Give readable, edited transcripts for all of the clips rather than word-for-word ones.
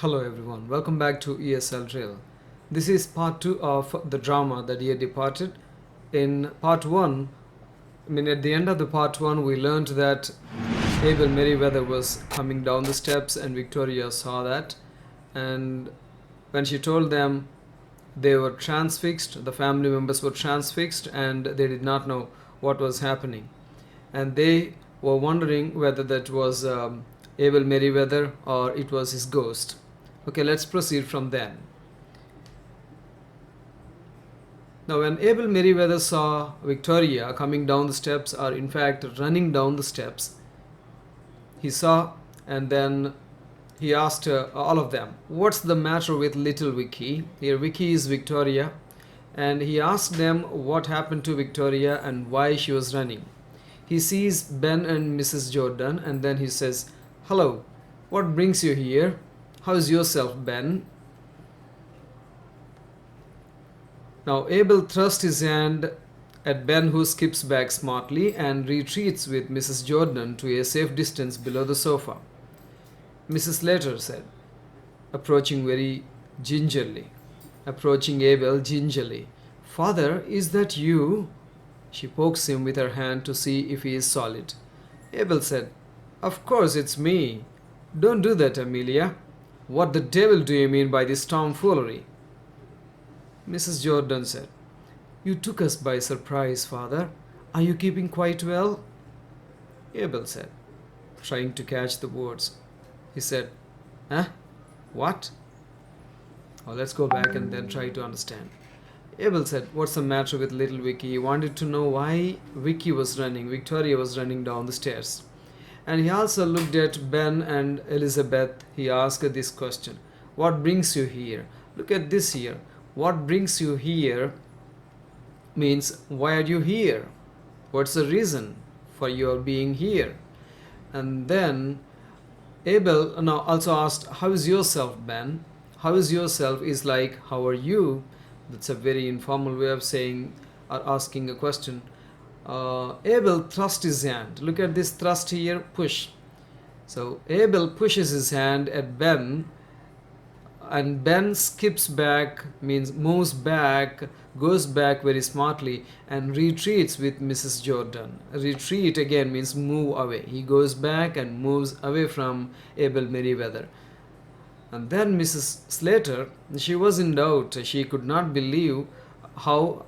Hello everyone, welcome back to ESL DRILL. This is part 2 of the drama The Year Departed. In part 1, at the end of the part 1, we learned that Abel Merriweather was coming down the steps and Victoria saw that. And when she told them, they were transfixed, the family members were transfixed and they did not know what was happening. And they were wondering whether that was Abel Merriweather or it was his ghost. Okay, let's proceed from then. Now, when Abel Merriweather saw Victoria coming down the steps, or in fact running down the steps, he saw and then he asked all of them, "What's the matter with little Vicky?" Here, Vicky is Victoria, and he asked them what happened to Victoria and why she was running. He sees Ben and Mrs. Jordan, and then he says, "Hello, what brings you here? How's yourself, Ben?" Now Abel thrusts his hand at Ben, who skips back smartly and retreats with Mrs. Jordan to a safe distance below the sofa. Mrs. Slater said, approaching Abel gingerly. "Father, is that you?" She pokes him with her hand to see if he is solid. Abel said, "Of course it's me. Don't do that, Amelia. What the devil do you mean by this tomfoolery?" Mrs. Jordan said, "You took us by surprise, Father. Are you keeping quite well?" Abel said, trying to catch the words. He said, "Huh? What?" Oh, let's go back and then try to understand. Abel said, "What's the matter with little Vicky?" He wanted to know why Victoria was running down the stairs. And he also looked at Ben and Elizabeth. He asked this question, "What brings you here?" Look at this here. What brings you here means, why are you here? What's the reason for your being here? And then Abel now also asked, "How is yourself, Ben?" How is yourself is like, how are you? That's a very informal way of saying or asking a question. Abel thrust his hand. Look at this thrust here, push. So Abel pushes his hand at Ben, and Ben skips back, means moves back, goes back very smartly and retreats with Mrs. Jordan. Retreat again means move away. He goes back and moves away from Abel Merriweather. And then Mrs. Slater, she was in doubt. She could not believe how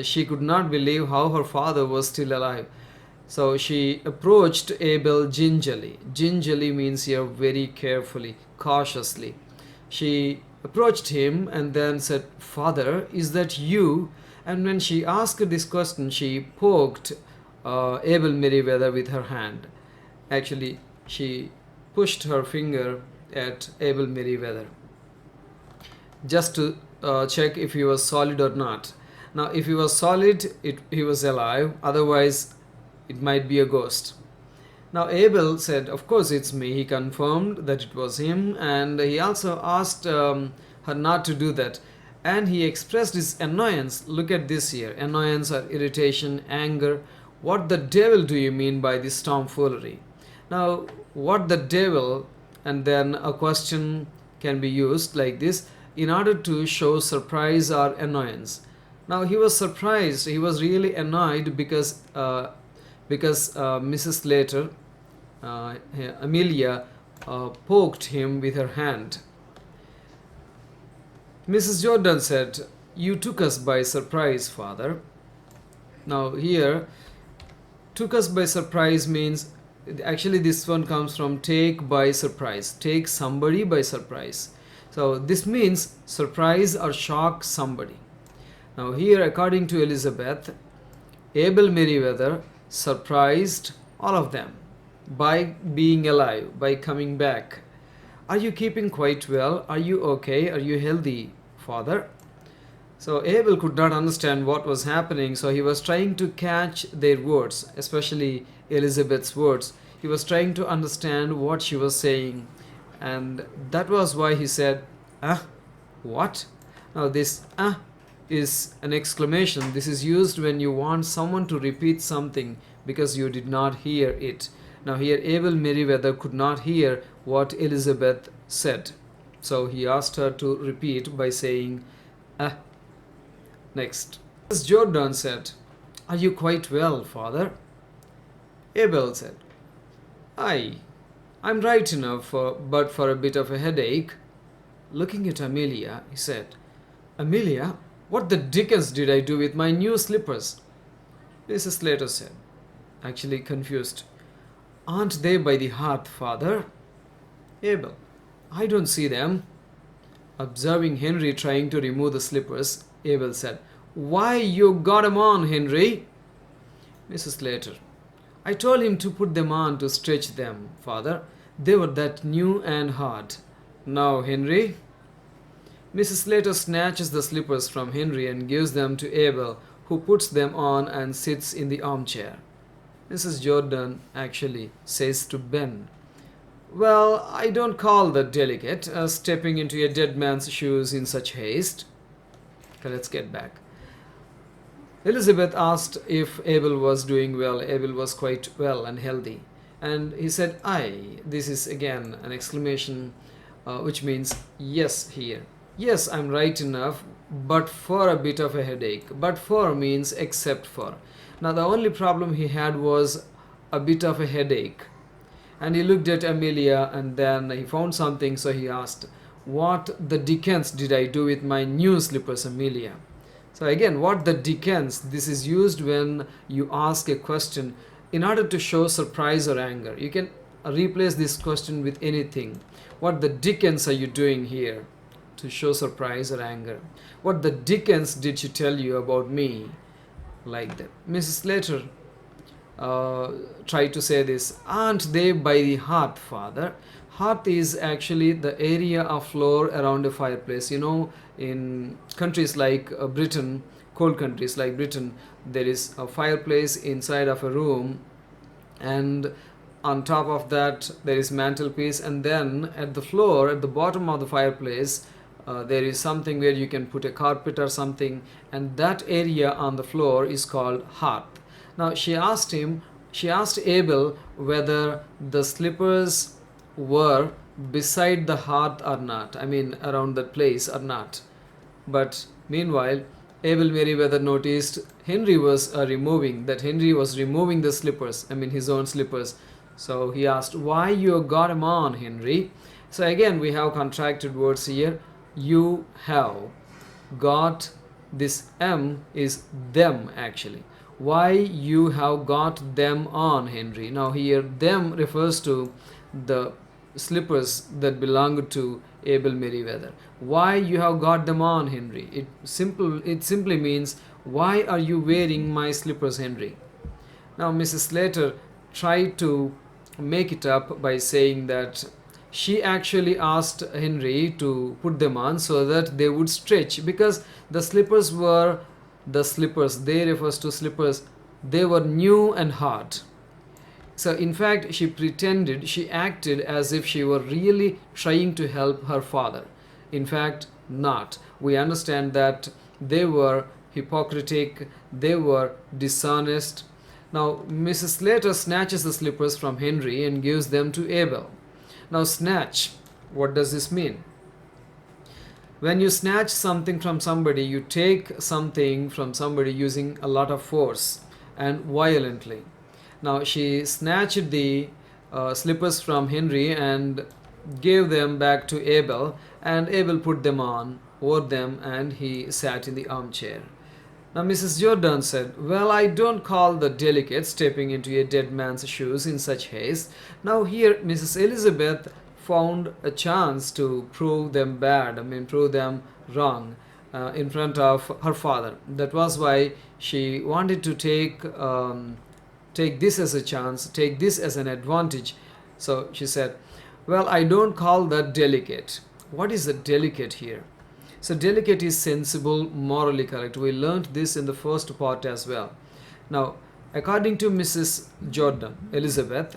she could not believe how her father was still alive. So she approached Abel gingerly. Gingerly means here very carefully, cautiously. She approached him and then said, "Father, is that you?" And when she asked this question, she poked Abel Merriweather with her hand. Actually, she pushed her finger at Abel Merriweather just to check if he was solid or not. Now, if he was solid, he was alive. Otherwise, it might be a ghost. Now, Abel said, "Of course it's me." He confirmed that it was him, and he also asked her not to do that. And he expressed his annoyance. Look at this here. Annoyance or irritation, anger. "What the devil do you mean by this tomfoolery?" Now, what the devil, and then a question can be used like this in order to show surprise or annoyance. Now, he was surprised. He was really annoyed because Mrs. Slater, Amelia, poked him with her hand. Mrs. Jordan said, "You took us by surprise, Father." Now, here, took us by surprise means, actually this one comes from take by surprise. Take somebody by surprise. So this means surprise or shock somebody. Now here, according to Elizabeth, Abel Merriweather surprised all of them by being alive, by coming back. "Are you keeping quite well? Are you okay? Are you healthy, Father?" So Abel could not understand what was happening, so he was trying to catch their words, especially Elizabeth's words. He was trying to understand what she was saying, and that was why he said, what?" Now this is an exclamation. This is used when you want someone to repeat something because you did not hear it. Now here Abel Merriweather could not hear what Elizabeth said. So he asked her to repeat by saying, ah. Next. Mrs. Jordan said, "Are you quite well, father?" Abel said, "Aye, I'm right enough, but for a bit of a headache." Looking at Amelia, he said, "Amelia, what the dickens did I do with my new slippers?" Mrs. Slater said, actually confused, "Aren't they by the hearth, father?" Abel, "I don't see them." Observing Henry trying to remove the slippers, Abel said, "Why, you got 'em on, Henry." Mrs. Slater, "I told him to put them on to stretch them, father. They were that new and hard. Now, Henry." Mrs. Slater snatches the slippers from Henry and gives them to Abel, who puts them on and sits in the armchair. Mrs. Jordan actually says to Ben, "Well, I don't call that delicate, stepping into a dead man's shoes in such haste." Okay, let's get back. Elizabeth asked if Abel was doing well. Abel was quite well and healthy. And he said, "Aye." This is again an exclamation which means yes here. "Yes, I'm right enough, but for a bit of a headache." But for means except for. Now the only problem he had was a bit of a headache. And he looked at Amelia and then he found something, so he asked, "What the dickens did I do with my new slippers, Amelia?" So again, what the dickens, this is used when you ask a question in order to show surprise or anger. You can replace this question with anything. What the dickens are you doing here? To show surprise or anger. What the dickens did she tell you about me? Like that. Mrs. Slater tried to say this. "Aren't they by the hearth, father?" Hearth is actually the area of floor around a fireplace. You know, in countries like Britain, cold countries like Britain, there is a fireplace inside of a room, and on top of that there is mantelpiece, and then at the floor, at the bottom of the fireplace, there is something where you can put a carpet or something, and that area on the floor is called hearth. Now she asked Abel whether the slippers were beside the hearth or not. I mean, around that place or not. But meanwhile, Abel Merriweather noticed Henry was removing the slippers. I mean, his own slippers. So he asked, "Why you got him on, Henry?" So again, we have contracted words here. You have got, this M is them actually. Why you have got them on, Henry. Now here, them refers to the slippers that belonged to Abel Merriweather. Why you have got them on, Henry. It simply means, why are you wearing my slippers, Henry? Now Mrs. Slater tried to make it up by saying that she actually asked Henry to put them on so that they would stretch, because the slippers were the slippers. They refers to slippers. They were new and hard. So in fact, she acted as if she were really trying to help her father. In fact, not. We understand that they were hypocritic, they were dishonest. Now, Mrs. Slater snatches the slippers from Henry and gives them to Abel. Now, snatch, what does this mean? When you snatch something from somebody, you take something from somebody using a lot of force and violently. Now she snatched the slippers from Henry and gave them back to Abel, and Abel put them on over them and he sat in the armchair. Now Mrs. Jordan said, "Well, I don't call the delicate stepping into a dead man's shoes in such haste." Now here Mrs. Elizabeth found a chance to prove them wrong in front of her father. That was why she wanted to take this as a chance, take this as an advantage. So she said, "Well, I don't call that delicate." What is the delicate here? So delicate is sensible, morally correct. We learned this in the first part as well. Now, according to Mrs. Jordan, Elizabeth,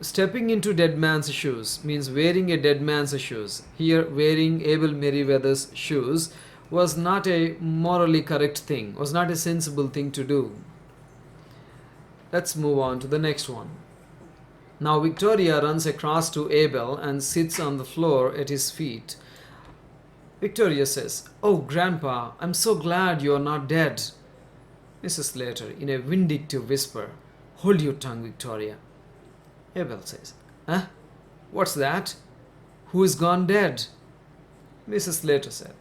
stepping into dead man's shoes means wearing a dead man's shoes. Here, wearing Abel Merriweather's shoes was not a morally correct thing, was not a sensible thing to do. Let's move on to the next one. Now Victoria runs across to Abel and sits on the floor at his feet. Victoria says, "Oh, Grandpa, I'm so glad you're not dead." Mrs. Slater, in a vindictive whisper, "Hold your tongue, Victoria." Abel says, "Huh? What's that? Who is gone dead?" Mrs. Slater said,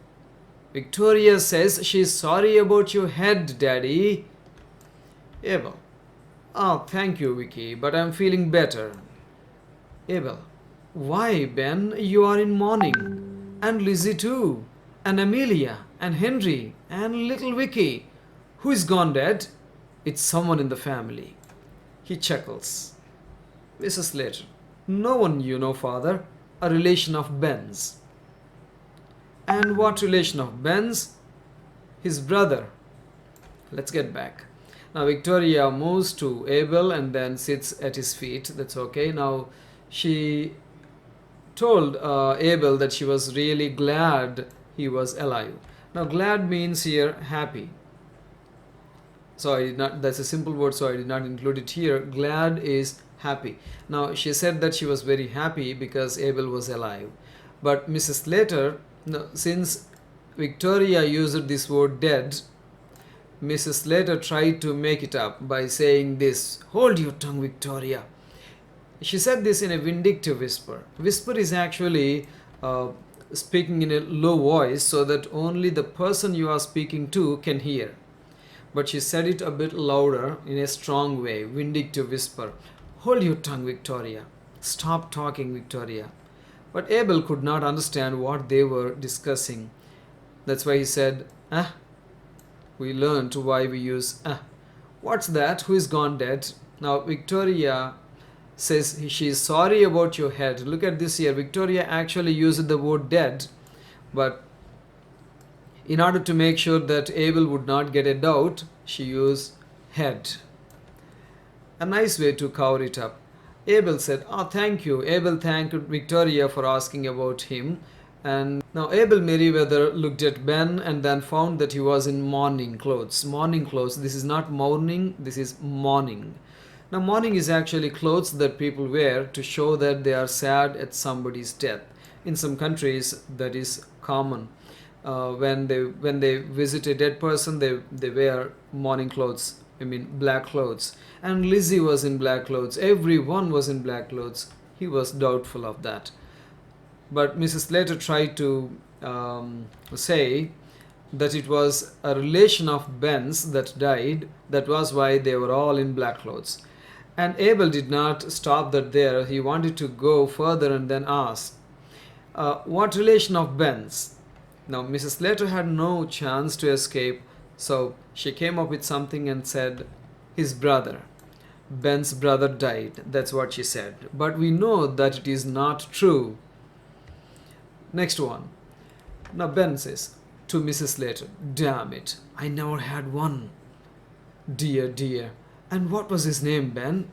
"Victoria says she's sorry about your head, Daddy." Abel, "Oh, thank you, Vicky, but I'm feeling better." Abel, "Why, Ben, you are in mourning. And Lizzie too. And Amelia. And Henry. And little Vicky. Who is gone dead?" "It's someone in the family." He chuckles. Mrs. Slater, "No one you know, Father. A relation of Ben's." "And what relation of Ben's?" "His brother." Let's get back. Now Victoria moves to Abel and then sits at his feet. That's okay. Now she told Abel that she was really glad he was alive. Now glad means here happy. So I did not, that's a simple word, so I did not include it here. Glad is happy. Now she said that she was very happy because Abel was alive. But Mrs. Slater, no, since Victoria used this word dead, Mrs. Slater tried to make it up by saying this, "Hold your tongue, Victoria." She said this in a vindictive whisper. Whisper is actually speaking in a low voice so that only the person you are speaking to can hear. But she said it a bit louder in a strong way, vindictive whisper. "Hold your tongue, Victoria. Stop talking, Victoria." But Abel could not understand what they were discussing. That's why he said, "Ah." We learned why we use "ah." "What's that? Who is gone dead?" Now Victoria says she is sorry about your head. Look at this here. Victoria actually used the word dead, but in order to make sure that Abel would not get a doubt, she used head. A nice way to cover it up. Abel said, "Oh, thank you." Abel thanked Victoria for asking about him. And now Abel Merriweather looked at Ben and then found that he was in mourning clothes. Mourning clothes. This is not mourning, this is mourning. Now mourning is actually clothes that people wear to show that they are sad at somebody's death. In some countries that is common. When they visit a dead person, they wear mourning clothes. I mean black clothes. And Lizzie was in black clothes. Everyone was in black clothes. He was doubtful of that. But Mrs. Slater tried to say that it was a relation of Ben's that died. That was why they were all in black clothes. And Abel did not stop that there. He wanted to go further and then ask, "What relation of Ben's?" Now Mrs. Slater had no chance to escape, so she came up with something and said, "His brother. Ben's brother died." That's what she said. But we know that it is not true. Next one. Now Ben says to Mrs. Slater, "Damn it, I never had one." "Dear, dear. And what was his name, Ben?"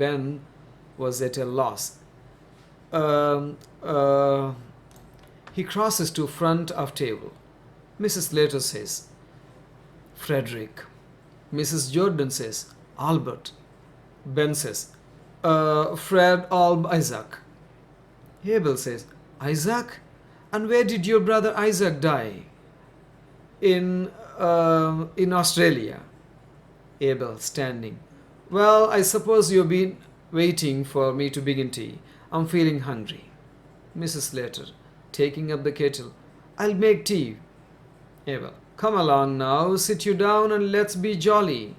Ben was at a loss. He crosses to front of table. Mrs. Slater says, "Frederick." Mrs. Jordan says, "Albert." Ben says, "Fred Alb Isaac." Abel says, "Isaac? And where did your brother Isaac die?" In Australia." Abel, standing. "Well, I suppose you've been waiting for me to begin tea. I'm feeling hungry." Mrs. Slater, taking up the kettle, "I'll make tea." Abel, "Come along now, sit you down and let's be jolly."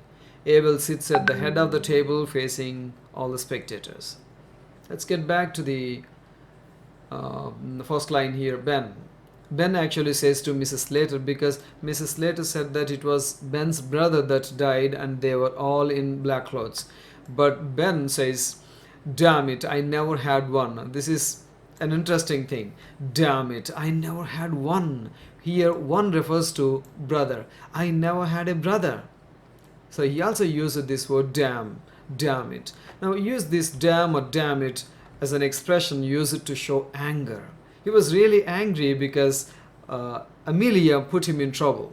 Abel sits at the head of the table facing all the spectators. Let's get back to the first line here, Ben. Ben actually says to Mrs. Slater because Mrs. Slater said that it was Ben's brother that died and they were all in black clothes. But Ben says, "Damn it, I never had one." This is an interesting thing. Damn it, I never had one. Here one refers to brother. I never had a brother. So he also used this word damn it. Now use this damn or damn it as an expression used to show anger. He was really angry because Amelia put him in trouble.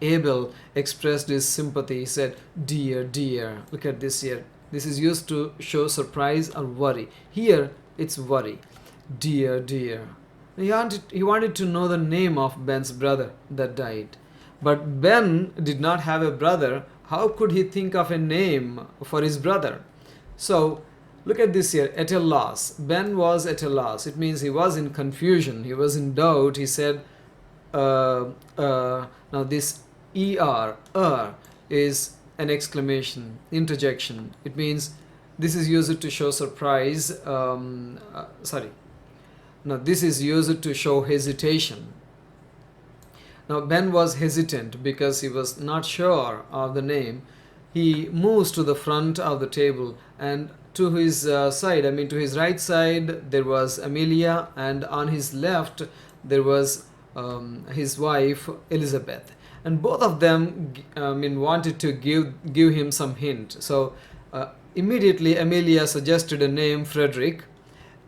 Abel expressed his sympathy. He said, "Dear, dear." Look at this here. This is used to show surprise or worry. Here it's worry. Dear, dear. He wanted to know the name of Ben's brother that died. But Ben did not have a brother. How could he think of a name for his brother? So look at this here, at a loss. Ben was at a loss. It means he was in confusion. He was in doubt. He said, now this is an exclamation, interjection. It means this is used to show surprise. This is used to show hesitation. Now Ben was hesitant because he was not sure of the name. He moves to the front of the table, and to his to his right side there was Amelia, and on his left there was his wife Elizabeth, and both of them wanted to give him some hint. So immediately Amelia suggested a name, Frederick,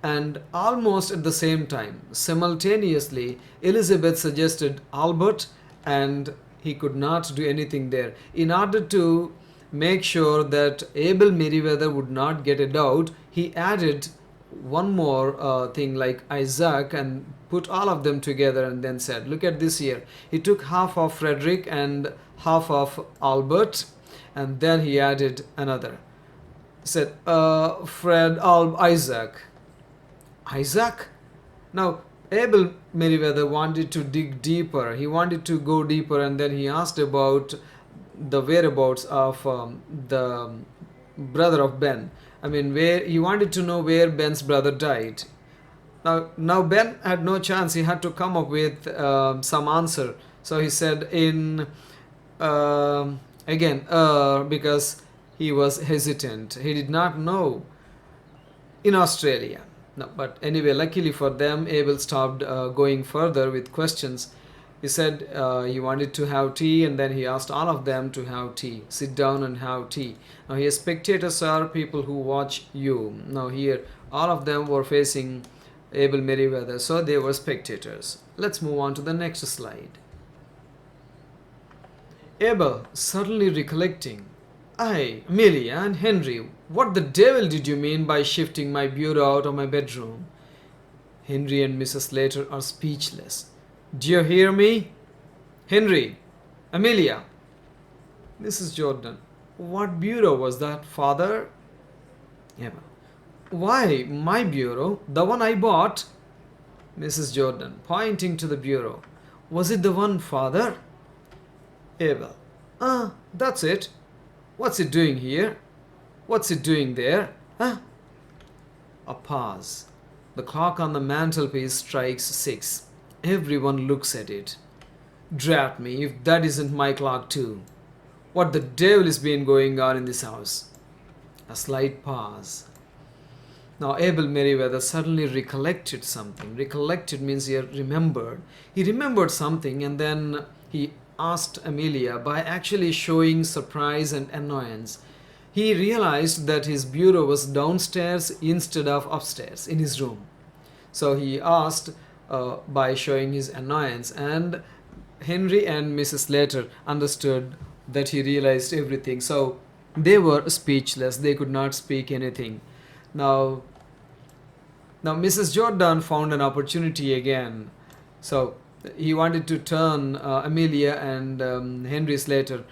and almost at the same time, simultaneously, Elizabeth suggested Albert, and he could not do anything there. In order to make sure that Abel Merriweather would not get a doubt, he added one more thing like Isaac and put all of them together and then said, look at this here. He took half of Frederick and half of Albert, and then he added another. Said, Isaac. Isaac? Now, Abel Merriweather wanted to dig deeper. He wanted to go deeper, and then he asked about the whereabouts of the brother of Ben. Where he wanted to know where Ben's brother died. Now Ben had no chance. He had to come up with some answer. So he said because he was hesitant. He did not know. In Australia. No, but anyway, luckily for them, Abel stopped going further with questions. He said he wanted to have tea, and then he asked all of them to have tea. Sit down and have tea. Now here, spectators are people who watch you. Now here, all of them were facing Abel Merriweather, so they were spectators. Let's move on to the next slide. Abel, suddenly recollecting. Amelia and Henry, what the devil did you mean by shifting my bureau out of my bedroom? Henry and Mrs. Slater are speechless. Do you hear me? Henry, Amelia. Mrs. Jordan, what bureau was that, father? Abel, why, my bureau, the one I bought. Mrs. Jordan, pointing to the bureau. Was it the one, father? Abel, that's it. What's it doing here? What's it doing there? A pause. The clock on the mantelpiece strikes 6. Everyone looks at it. Drat me if that isn't my clock too. What the devil is been going on in this house? A slight pause. Now Abel Merriweather suddenly recollected something. Recollected means he remembered. He remembered something, and then he asked Amelia by actually showing surprise and annoyance. He realized that his bureau was downstairs instead of upstairs in his room. So he asked by showing his annoyance, and Henry and Mrs. Slater understood that he realized everything. So they were speechless. They could not speak anything. Now Mrs. Jordan found an opportunity again. So he wanted to turn Amelia and Henry Slater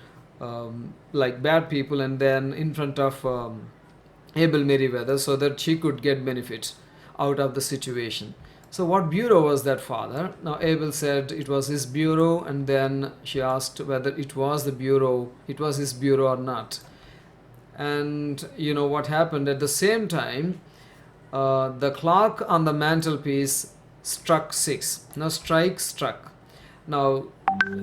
like bad people, and then in front of Abel Merriweather, so that she could get benefit out of the situation. So what bureau was that, father? Now Abel said it was his bureau, and then she asked whether it was his bureau or not. And you know what happened? At the same time, the clock on the mantelpiece struck 6. Now struck. Now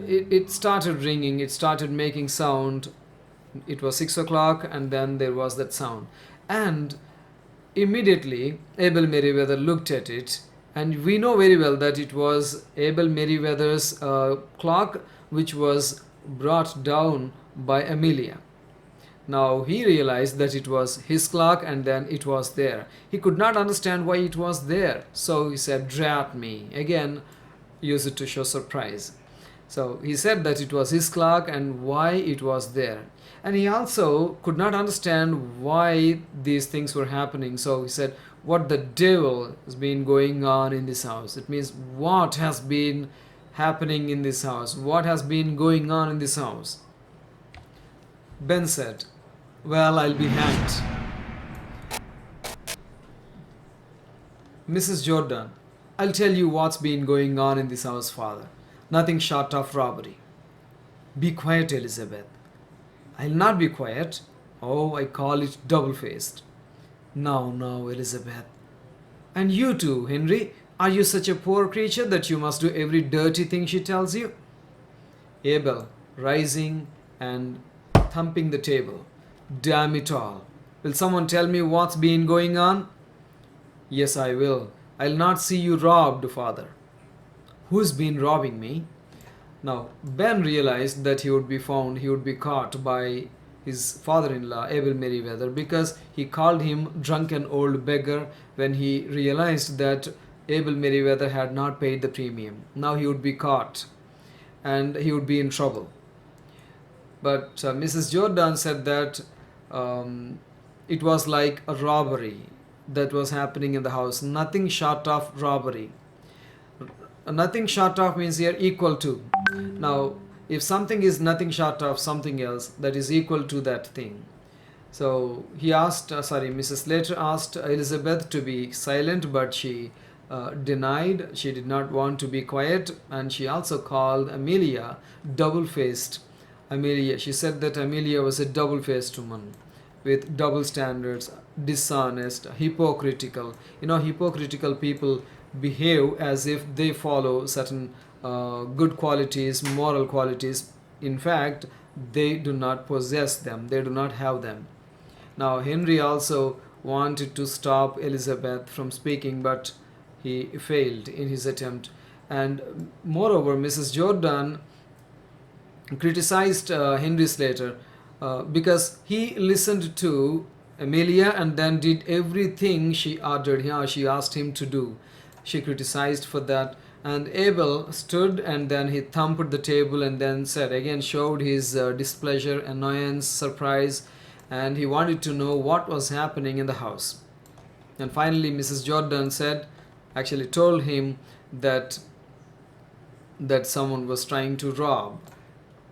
it started ringing, it started making sound. It was 6 o'clock, and then there was that sound. And immediately Abel Merriweather looked at it, and we know very well that it was Abel Merriweather's clock, which was brought down by Amelia. Now he realized that it was his clock, and then it was there. He could not understand why it was there. So he said, drat me. Again, use it to show surprise. So he said that it was his clock and why it was there. And he also could not understand why these things were happening. So he said, what the devil has been going on in this house? It means what has been happening in this house? What has been going on in this house? Ben said, well, I'll be hanged. Mrs. Jordan, I'll tell you what's been going on in this house, father. Nothing short of robbery. Be quiet, Elizabeth. I'll not be quiet. Oh, I call it double-faced. Now, Elizabeth. And you too, Henry. Are you such a poor creature that you must do every dirty thing she tells you? Abel, rising and thumping the table. Damn it all. Will someone tell me what's been going on? Yes, I will. I'll not see you robbed, father. Who's been robbing me? Now, Ben realized that he would be caught by his father-in-law, Abel Merriweather, because he called him drunken old beggar when he realized that Abel Merriweather had not paid the premium. Now he would be caught and he would be in trouble. But Mrs. Jordan said that it was like a robbery that was happening in the house. Nothing short of robbery. Nothing short of means here equal to. Now, if something is nothing short of something else, that is equal to that thing. So he asked, Mrs. Slater asked Elizabeth to be silent, but she denied. She did not want to be quiet, and she also called Amelia double-faced. She said that Amelia was a double-faced woman with double standards, dishonest, hypocritical. Hypocritical people behave as if they follow certain good qualities, moral qualities. In fact, they do not possess them, they do not have them. Now, Henry also wanted to stop Elizabeth from speaking, but he failed in his attempt. And moreover, Mrs. Jordan criticized Henry Slater because he listened to Amelia and then did everything she she asked him to do. She criticized for that. And Abel stood and then he thumped the table and then showed his displeasure, annoyance, surprise, and he wanted to know what was happening in the house. And finally Mrs. Jordan told him that someone was trying to rob,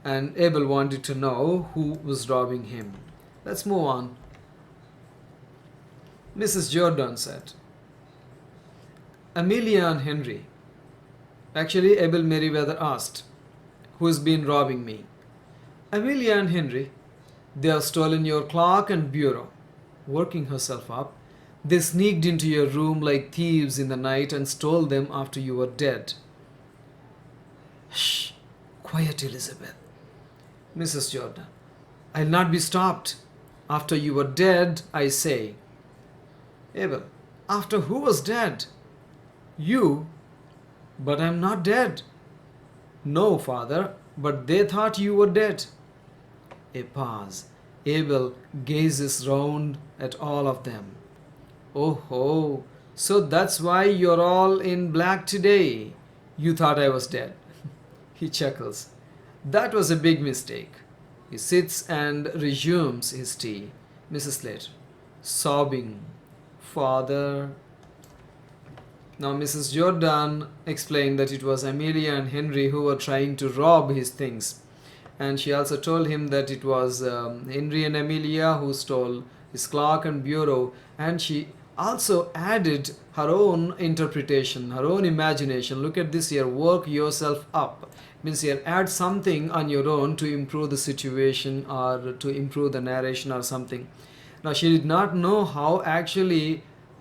and Abel wanted to know who was robbing him. Let's move on. Mrs. Jordan said, Amelia and Henry. Abel Merriweather asked, who's been robbing me? Amelia and Henry. They have stolen your clock and bureau. Working herself up, they sneaked into your room like thieves in the night and stole them after you were dead. Shh! Quiet, Elizabeth. Mrs. Jordan. I'll not be stopped. After you were dead, I say. Abel. After who was dead? You. But I'm not dead. No, father, but they thought you were dead. A pause. Abel gazes round at all of them. Oh, so that's why you're all in black today. You thought I was dead. He chuckles. That was a big mistake. He sits and resumes his tea. Mrs. Slater, sobbing. Father. Now Mrs. Jordan explained that it was Amelia and Henry who were trying to rob his things. And she also told him that it was Henry and Amelia who stole his clock and bureau. And she also added her own interpretation, her own imagination. Look at this here, work yourself up. Means here, add something on your own to improve the situation or to improve the narration or something. Now she did not know how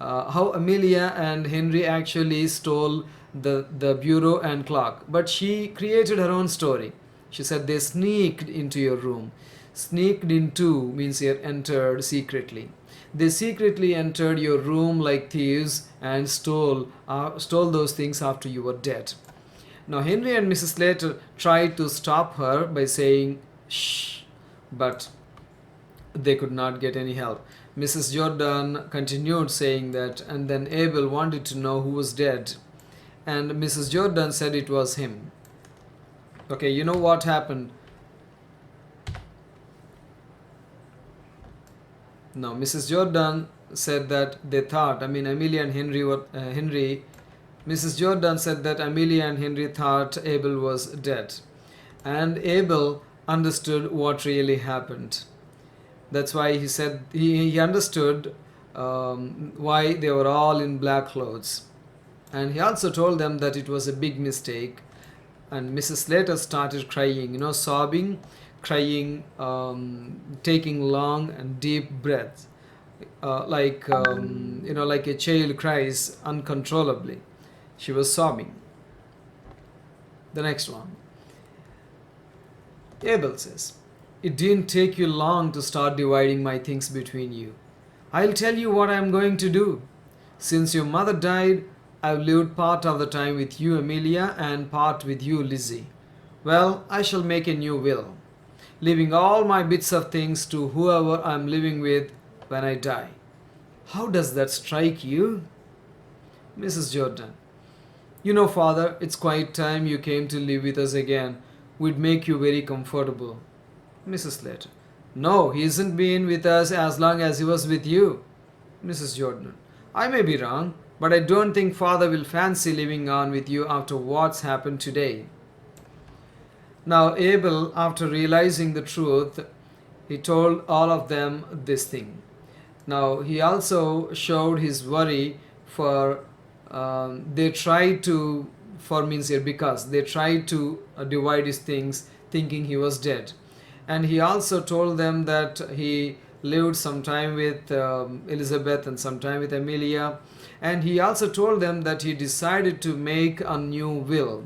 Amelia and Henry actually stole the bureau and clock. But she created her own story. She said they sneaked into your room. Sneaked into means here entered secretly. They secretly entered your room like thieves and stole those things after you were dead. Now Henry and Mrs. Slater tried to stop her by saying shh, but they could not get any help. Mrs. Jordan continued saying that, and then Abel wanted to know who was dead, and Mrs. Jordan said it was him. Okay, you know what happened? Now, Mrs. Jordan said that they thought, I mean, Amelia and Henry were, Mrs. Jordan said that Amelia and Henry thought Abel was dead. And Abel understood what really happened. That's why he said he understood why they were all in black clothes. And he also told them that it was a big mistake. And Mrs. Slater started crying, sobbing, crying, taking long and deep breaths, like a child cries uncontrollably. She was sobbing. The next one. Abel says, "It didn't take you long to start dividing my things between you. I'll tell you what I'm going to do. Since your mother died, I've lived part of the time with you, Amelia, and part with you, Lizzie. Well, I shall make a new will, leaving all my bits of things to whoever I'm living with when I die. How does that strike you?" Mrs. Jordan: "You know, Father, it's quite time you came to live with us again. We'd make you very comfortable." Mrs. Slater: "No, he hasn't been with us as long as he was with you." Mrs. Jordan: "I may be wrong, but I don't think Father will fancy living on with you after what's happened today." Now Abel, after realizing the truth, he told all of them this thing. Now he also showed his worry for they tried to for means here because they tried to divide his things thinking he was dead. And he also told them that he lived some time with Elizabeth and some time with Amelia. And he also told them that he decided to make a new will.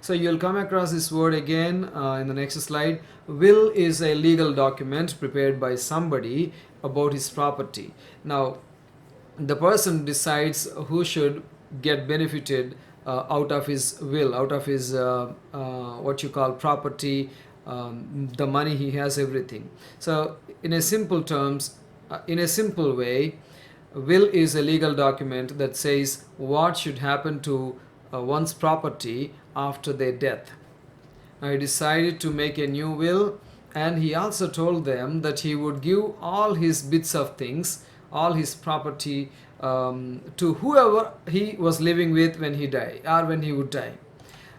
So you'll come across this word again in the next slide. Will is a legal document prepared by somebody about his property. Now, the person decides who should get benefited out of his will, out of his what you call property, the money he has, everything. So in a simple terms, in a simple way, will is a legal document that says what should happen to one's property after their death. Now he decided to make a new will, and he also told them that he would give all his bits of things, all his property, to whoever he was living with when he died or when he would die.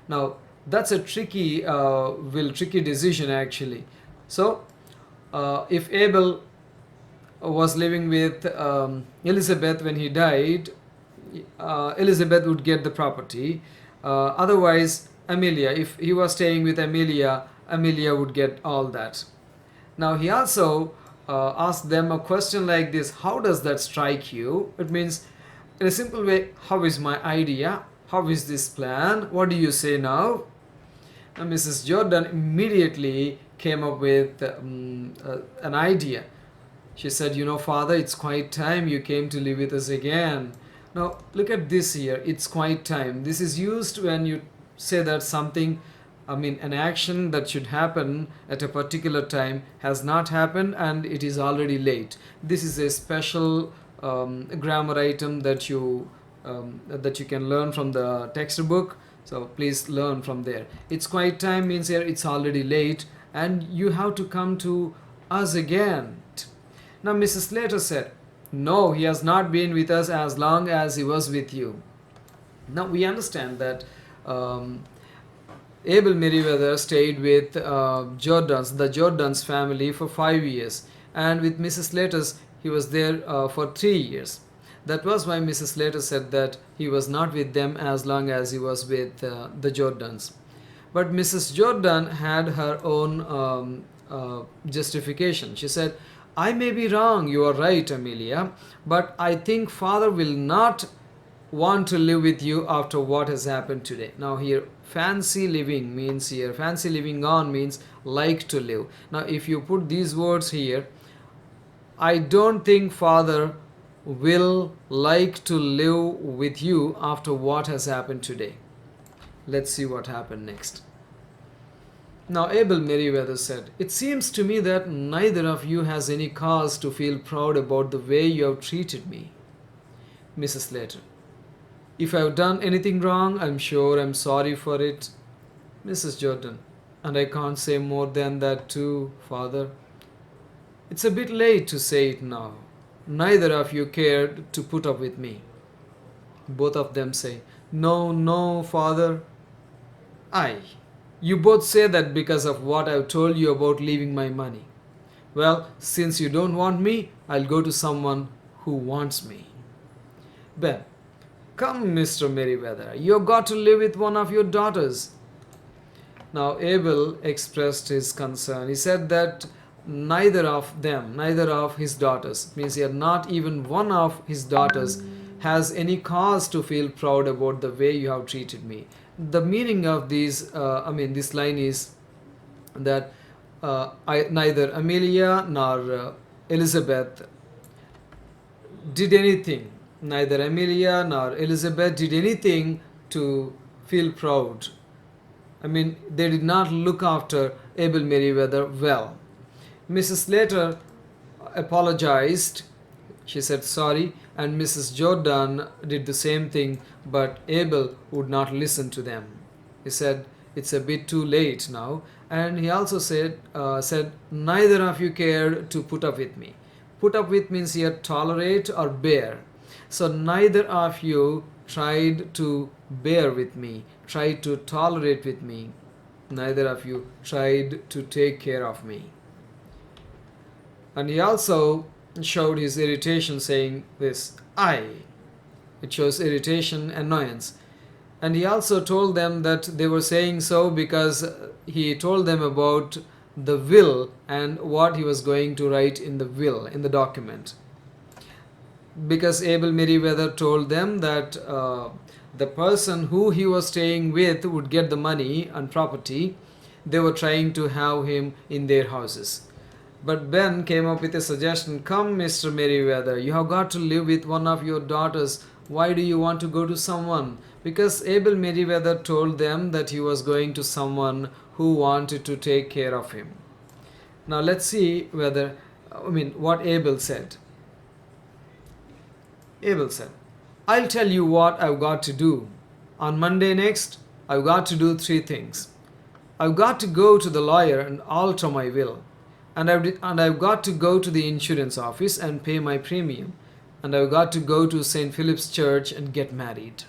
Now that's a tricky tricky decision actually. So if Abel was living with Elizabeth when he died, Elizabeth would get the property. Otherwise, Amelia, if he was staying with Amelia, Amelia would get all that. Now he also asked them a question like this: how does that strike you? It means, in a simple way, how is my idea? How is this plan? What do you say now? And Mrs. Jordan immediately came up with an idea. She said, Father, it's quite time you came to live with us again. Now, look at this here. It's quite time. This is used when you say that something, an action that should happen at a particular time has not happened and it is already late. This is a special grammar item that you can learn from the textbook. So please learn from there. It's quite time means here it's already late and you have to come to us again. Now Mrs. Slater said, "No, he has not been with us as long as he was with you." Now we understand that Abel Meriwether stayed with the Jordans family for 5 years, and with Mrs. Slater's he was there for 3 years. That was why Mrs. Slater said that he was not with them as long as he was with the Jordans. But Mrs. Jordan had her own justification. She said, "I may be wrong, you are right, Amelia, but I think Father will not want to live with you after what has happened today." Now here, fancy living on means like to live. Now if you put these words here, I don't think Father will like to live with you after what has happened today. Let's see what happened next. Now Abel Meriwether said, "It seems to me that neither of you has any cause to feel proud about the way you have treated me." Mrs. Slater: "If I have done anything wrong, I'm sure I'm sorry for it." Mrs. Jordan: And I can't say more than that too, Father. It's a bit late to say it now. Neither of you cared to put up with me. Both of them say, "No, no, Father." "Aye, you both say that because of what I've told you about leaving my money. Well, since you don't want me, I'll go to someone who wants me." Ben, "Come, Mr. Merriweather, you've got to live with one of your daughters." Now Abel expressed his concern. He said that neither of his daughters, means here not even one of his daughters, has any cause to feel proud about the way you have treated me. The meaning of this line is that neither Amelia nor Elizabeth did anything. Neither Amelia nor Elizabeth did anything to feel proud. They did not look after Abel Merriweather well. Mrs. Slater apologized. She said sorry, and Mrs. Jordan did the same thing, but Abel would not listen to them. He said, "It's a bit too late now," and he also said, "Neither of you cared to put up with me." Put up with means here tolerate or bear. So neither of you tried to bear with me, tried to tolerate with me. Neither of you tried to take care of me. And he also showed his irritation, saying this, "I." It shows irritation, annoyance. And he also told them that they were saying so because he told them about the will and what he was going to write in the will, in the document. Because Abel Merriweather told them that the person who he was staying with would get the money and property, they were trying to have him in their houses. But Ben came up with a suggestion. "Come, Mr. Merriweather, you have got to live with one of your daughters. Why do you want to go to someone?" Because Abel Merriweather told them that he was going to someone who wanted to take care of him. Now let's see what Abel said. Abel said, "I'll tell you what I've got to do. On Monday next, I've got to do 3 things. I've got to go to the lawyer and alter my will. And I've got to go to the insurance office and pay my premium. And I've got to go to St. Philip's Church and get married."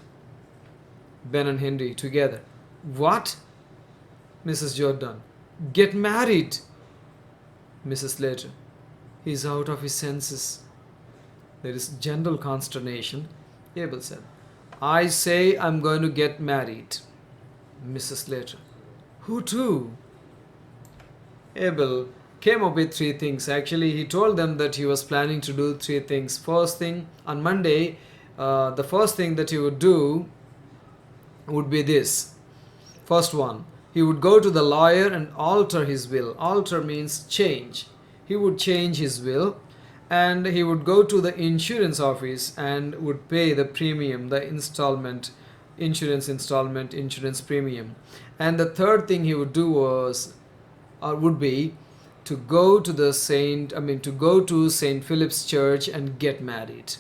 Ben and Henry together. "What?" Mrs. Jordan. "Get married." Mrs. Slater. "He's out of his senses." There is general consternation. Abel said, "I say I'm going to get married." Mrs. Slater. "Who to?" Abel came up with 3 things. Actually, he told them that he was planning to do 3 things. First thing, on Monday, the first thing that he would do would be this. First one, he would go to the lawyer and alter his will. Alter means change. He would change his will, and he would go to the insurance office and would pay the premium, the insurance premium. And the third thing he would do would be to go to St. Philip's Church and get married.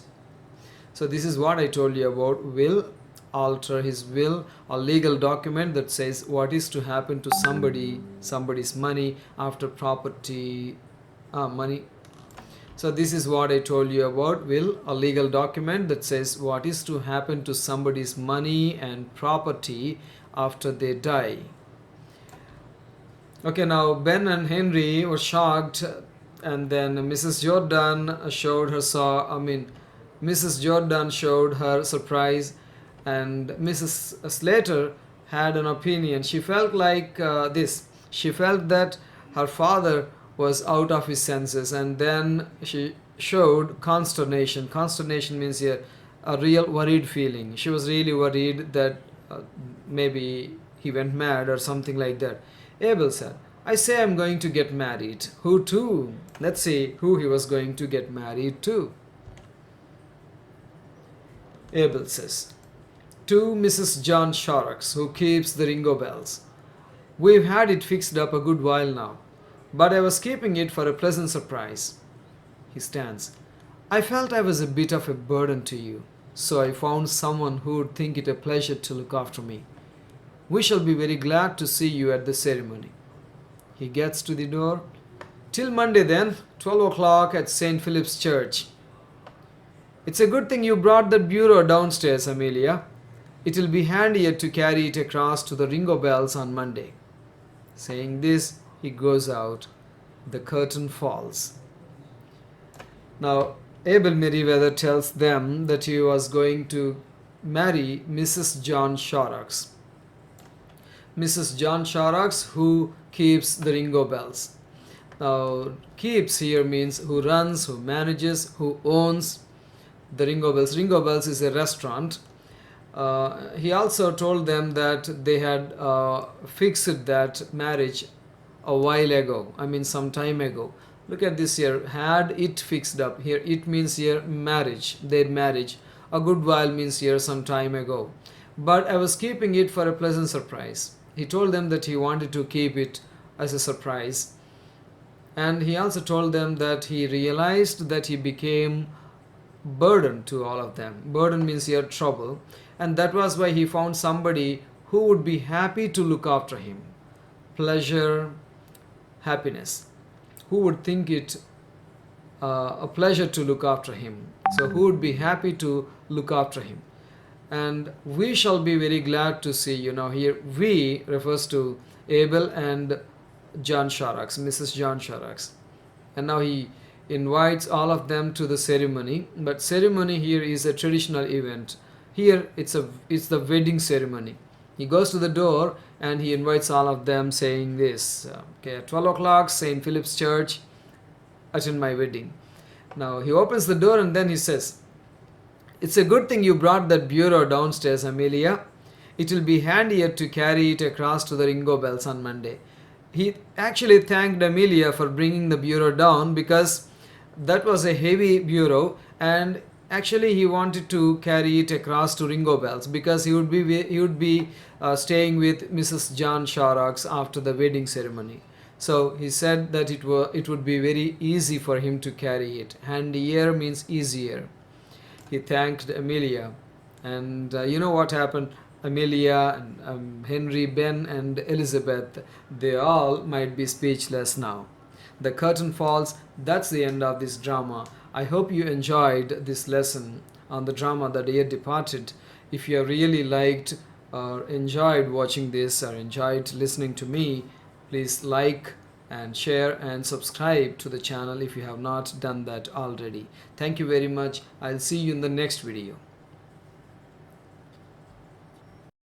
So this is what I told you about will. Alter his will, a legal document that says what is to happen to somebody's money after money. So this is what I told you about will, a legal document that says what is to happen to somebody's money and property after they die. Okay, now Ben and Henry were shocked, and then Mrs. Jordan showed her surprise, and Mrs. Slater had an opinion. She felt like this. She felt that her father was out of his senses, and then she showed consternation. Consternation means here a real worried feeling. She was really worried that maybe he went mad or something like that. Abel said, "I say I'm going to get married." Who to? Let's see who he was going to get married to. Abel says, "To Mrs. John Shorrocks, who keeps the Ringo Bells. We've had it fixed up a good while now, but I was keeping it for a pleasant surprise." He stands. "I felt I was a bit of a burden to you, so I found someone who would think it a pleasure to look after me. We shall be very glad to see you at the ceremony. He gets to the door. Till Monday then, 12 o'clock at St. Philip's Church. It's a good thing you brought that bureau downstairs, Amelia. It'll be handier to carry it across to the Ringo Bells on Monday. Saying this, he goes out. The curtain falls. Now, Abel Merriweather tells them that he was going to marry Mrs. John Shorrocks. Mrs. John Shorrocks, who keeps the Ringo Bells. Now, keeps here means who runs, who manages, who owns the Ringo Bells. Ringo Bells is a restaurant. He also told them that they had fixed that marriage a while ago. I mean, some time ago. Look at this here. Had it fixed up. Here, it means here marriage. Their marriage. A good while means here some time ago. But I was keeping it for a pleasant surprise. He told them that he wanted to keep it as a surprise. And he also told them that he realized that he became burden to all of them. Burden means here trouble. And that was why he found somebody who would be happy to look after him. Pleasure, happiness. Who would think it a pleasure to look after him. So who would be happy to look after him. And we shall be very glad to see, here we refers to Abel and John Shorrocks, Mrs. John Shorrocks. And now he invites all of them to the ceremony. But ceremony here is a traditional event. Here it's the wedding ceremony. He goes to the door and he invites all of them saying this. Okay, at 12 o'clock, St. Philip's Church, attend my wedding. Now he opens the door and then he says, it's a good thing you brought that bureau downstairs, Amelia. It will be handier to carry it across to the Ringo Bells on Monday. He actually thanked Amelia for bringing the bureau down because that was a heavy bureau, and actually he wanted to carry it across to Ringo Bells because he would be staying with Mrs. John Shorrocks after the wedding ceremony. So he said that it would be very easy for him to carry it. Handier means easier. He thanked Amelia, and you know what happened? Amelia and Henry, Ben and Elizabeth, they all might be speechless now. The curtain falls. That's the end of this drama. I hope you enjoyed this lesson on the drama The Dear Departed. If you really liked or enjoyed watching this or enjoyed listening to me, please like and share and subscribe to the channel if you have not done that already. Thank you very much. I'll see you in the next video.